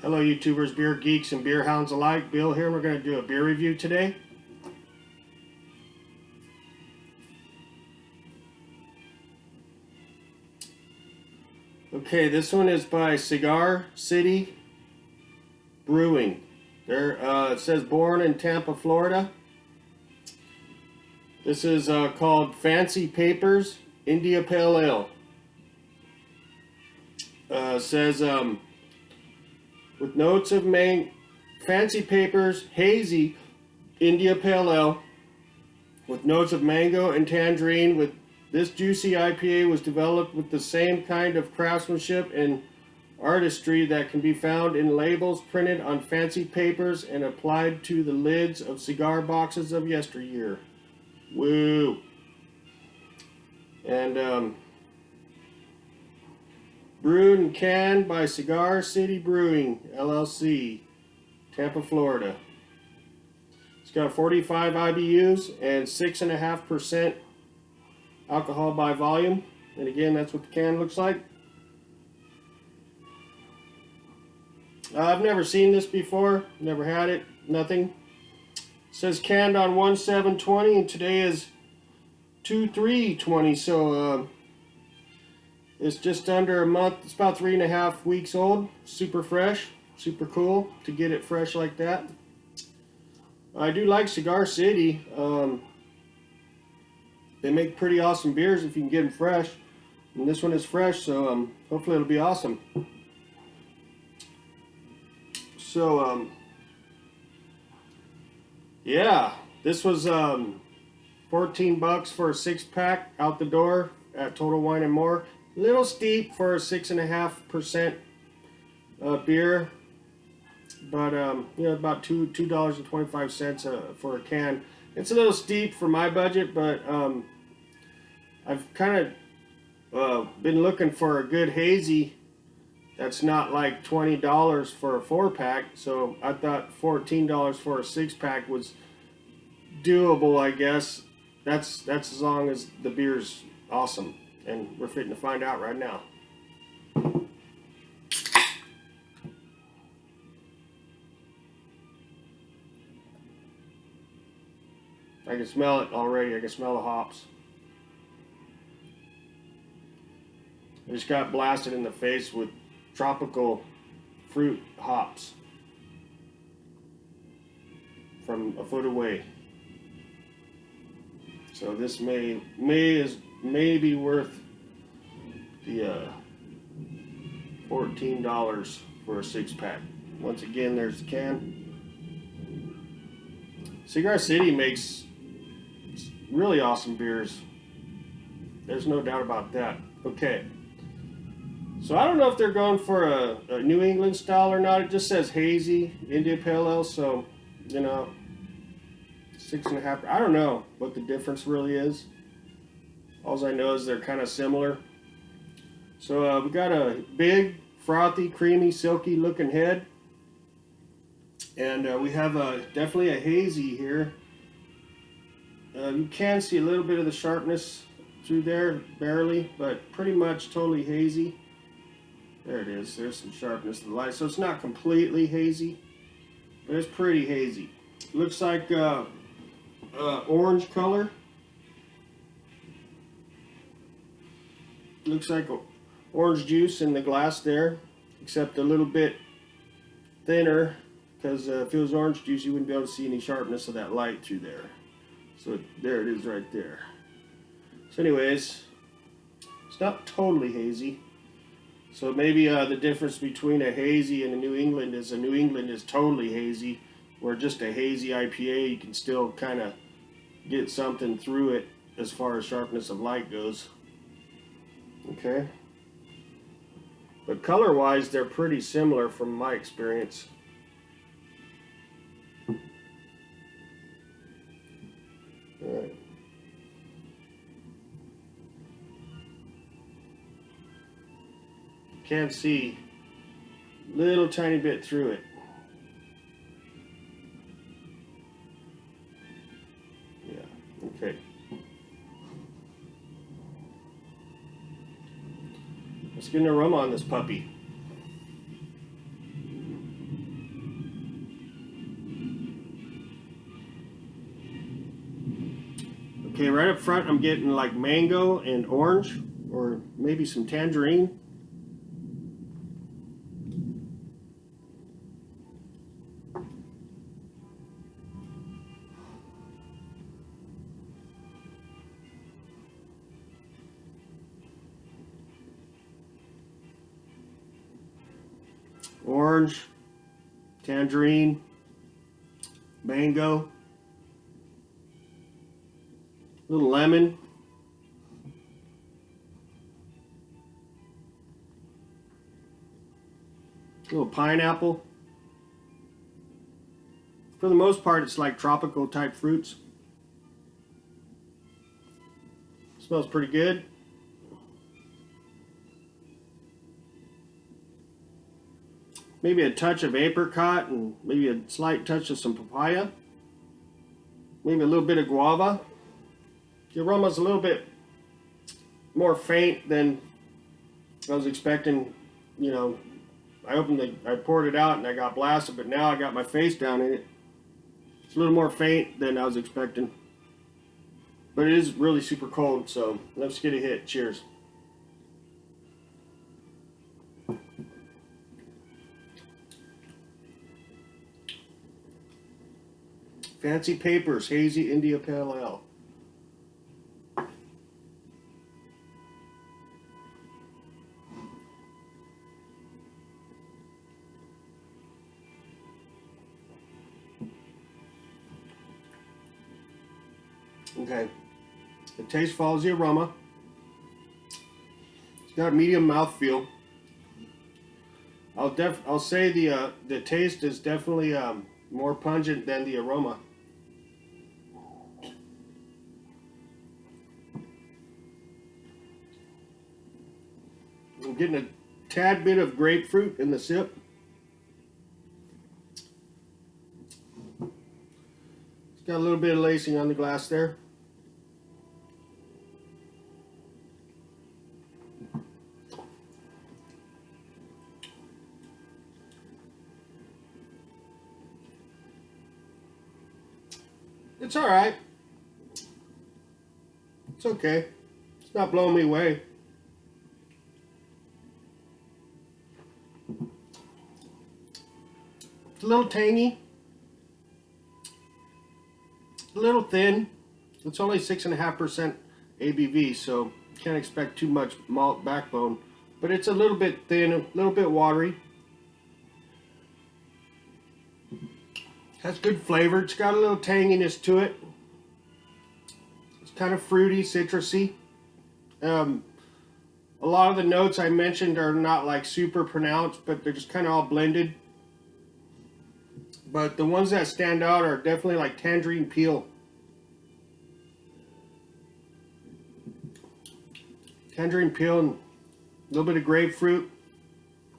Hello YouTubers, beer geeks, and beer hounds alike. Bill here, and we're going to do a beer review today. Okay, this one is by Cigar City Brewing. It says born in Tampa, Florida. This is called Fancy Papers India Pale Ale. Says with notes of Fancy Papers Hazy India Pale Ale with notes of mango and tangerine. With this juicy IPA was developed with the same kind of craftsmanship and artistry that can be found in labels printed on fancy papers and applied to the lids of cigar boxes of yesteryear. Woo! And brewed and canned by Cigar City Brewing, LLC, Tampa, Florida. It's got 45 IBUs and 6.5% alcohol by volume. And again, that's what the can looks like. I've never seen this before. Never had it. Nothing. It says canned on 1/7/20, and today is 2/3/20. So it's just under a month. It's about 3.5 weeks old. Super fresh. Super cool to get it fresh like that. I do like Cigar City. They make pretty awesome beers if you can get them fresh. And this one is fresh, so hopefully it'll be awesome. So, yeah, this was $14 for a 6-pack out the door at Total Wine and More. Little steep for a 6.5% beer, but you know, about $2.25 for a can. It's a little steep for my budget, but I've kind of been looking for a good hazy that's not like $20 for a 4-pack, so I thought $14 for a 6-pack was doable, I guess. That's as long as the beer's awesome, and we're fitting to find out right now. I can smell it already. I can smell the hops. I just got blasted in the face with tropical fruit hops from a foot away. So this may be worth the $14 for a 6-pack. Once again, there's the can. Cigar City makes really awesome beers. There's no doubt about that. Okay. So I don't know if they're going for a New England style or not. It just says Hazy India Pale Ale, so, you know, 6.5. I don't know what the difference really is. All I know is they're kind of similar. So we got a big, frothy, creamy, silky looking head. And we have definitely a hazy here. You can see a little bit of the sharpness through there, barely, but pretty much totally hazy. There it is. There's some sharpness to the light. So it's not completely hazy, but it's pretty hazy. Looks like orange color. Looks like orange juice in the glass there, except a little bit thinner, because if it was orange juice, you wouldn't be able to see any sharpness of that light through there. So there it is right there. So anyways, it's not totally hazy. So maybe the difference between a hazy and a New England is totally hazy, where just a hazy IPA, you can still kind of get something through it as far as sharpness of light goes. Okay. But color-wise, they're pretty similar from my experience. All right. Can't see little tiny bit through it. Yeah, okay. Let's get an aroma on this puppy. Okay, right up front, I'm getting like mango and orange, or maybe some tangerine. Orange, tangerine, mango, little lemon, little pineapple. For the most part, it's like tropical type fruits. Smells pretty good. Maybe a touch of apricot and maybe a slight touch of some papaya. Maybe a little bit of guava. The aroma's a little bit more faint than I was expecting. You know, I poured it out and I got blasted, but now I got my face down in it. It's a little more faint than I was expecting. But it is really super cold, so let's get a hit. Cheers. Fancy Papers, Hazy India Pale Ale. Okay, the taste follows the aroma. It's got a medium mouthfeel. I'll say the taste is definitely more pungent than the aroma. I'm getting a tad bit of grapefruit in the sip. It's got a little bit of lacing on the glass there. It's all right. It's okay. It's not blowing me away. It's a little tangy. A little thin. It's only 6.5% ABV, so can't expect too much malt backbone. But it's a little bit thin, a little bit watery. Has good flavor. It's got a little tanginess to it. It's kind of fruity, citrusy. A lot of the notes I mentioned are not like super pronounced, but they're just kind of all blended. But the ones that stand out are definitely like tangerine peel. Tangerine peel and a little bit of grapefruit.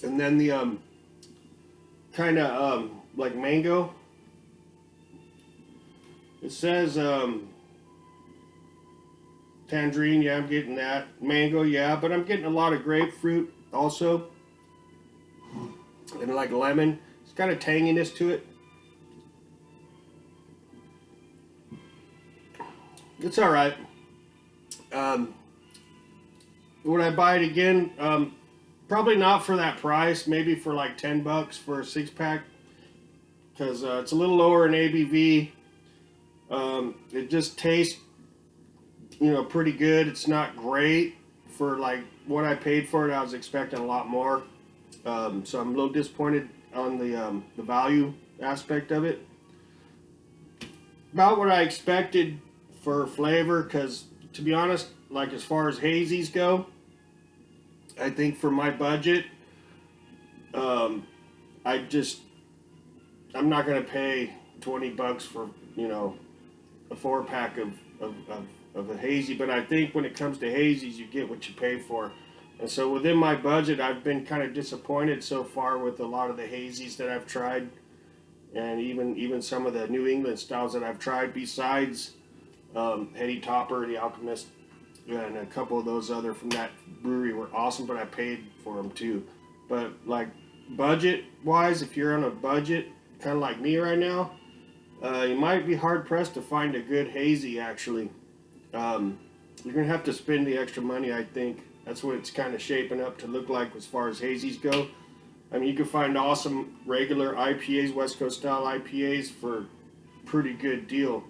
And then the kind of like mango. It says tangerine, yeah, I'm getting that. Mango, yeah, but I'm getting a lot of grapefruit also. And like lemon. It's got a tanginess to it. It's all right. Would I buy it again? Probably not for that price. Maybe for like $10 for a 6-pack. Because it's a little lower in ABV. It just tastes, pretty good. It's not great for like what I paid for it. I was expecting a lot more. So I'm a little disappointed on the value aspect of it. About what I expected for flavor, because to be honest, like as far as hazies go, I think for my budget, I'm not gonna pay $20 for a 4-pack of a hazy. But I think when it comes to hazies, you get what you pay for. And so within my budget, I've been kind of disappointed so far with a lot of the hazies that I've tried, and even some of the New England styles that I've tried besides Heady Topper, The Alchemist, and a couple of those other from that brewery were awesome, but I paid for them too. But like budget wise, if you're on a budget, kind of like me right now, you might be hard pressed to find a good hazy actually. You're gonna have to spend the extra money, I think. That's what it's kind of shaping up to look like as far as hazies go. I mean, you can find awesome regular IPAs, West Coast style IPAs for pretty good deal,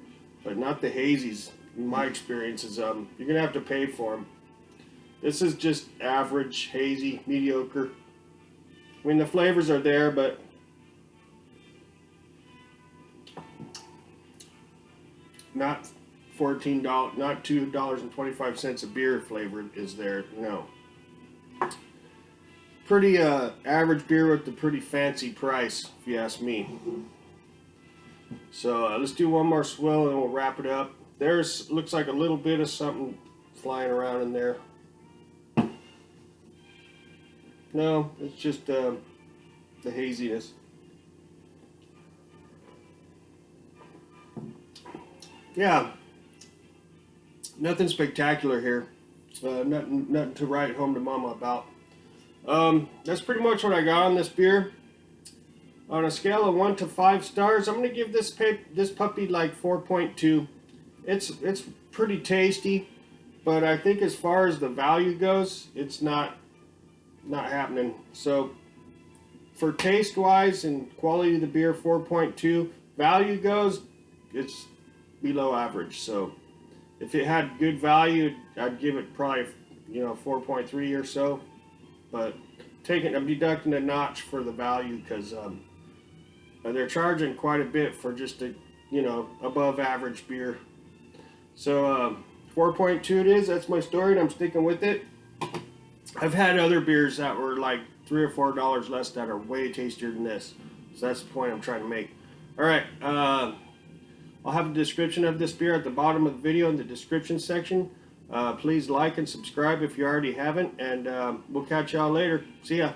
but not the hazies. In my experience, is you're gonna have to pay for them. This is just average, hazy, mediocre. I mean, the flavors are there, but not $14, not $2.25 a beer flavor is there. No. Pretty average beer with a pretty fancy price, if you ask me. So let's do one more swill and we'll wrap it up. There's looks like a little bit of something flying around in there. No, it's just the haziness. Yeah, nothing spectacular here. Nothing to write home to mama about. That's pretty much what I got on this beer. On a scale of 1 to 5 stars, I'm gonna give this puppy like 4.2. It's pretty tasty, but I think as far as the value goes, it's not happening. So for taste wise and quality of the beer, 4.2. Value goes, it's below average. So if it had good value, I'd give it probably 4.3 or so. But I'm deducting a notch for the value because they're charging quite a bit for just a above average beer. So 4.2 it is. That's my story, and I'm sticking with it. I've had other beers that were like $3 or $4 less that are way tastier than this. So that's the point I'm trying to make. All right, I'll have a description of this beer at the bottom of the video in the description section. Please like and subscribe if you already haven't, and we'll catch y'all later. See ya.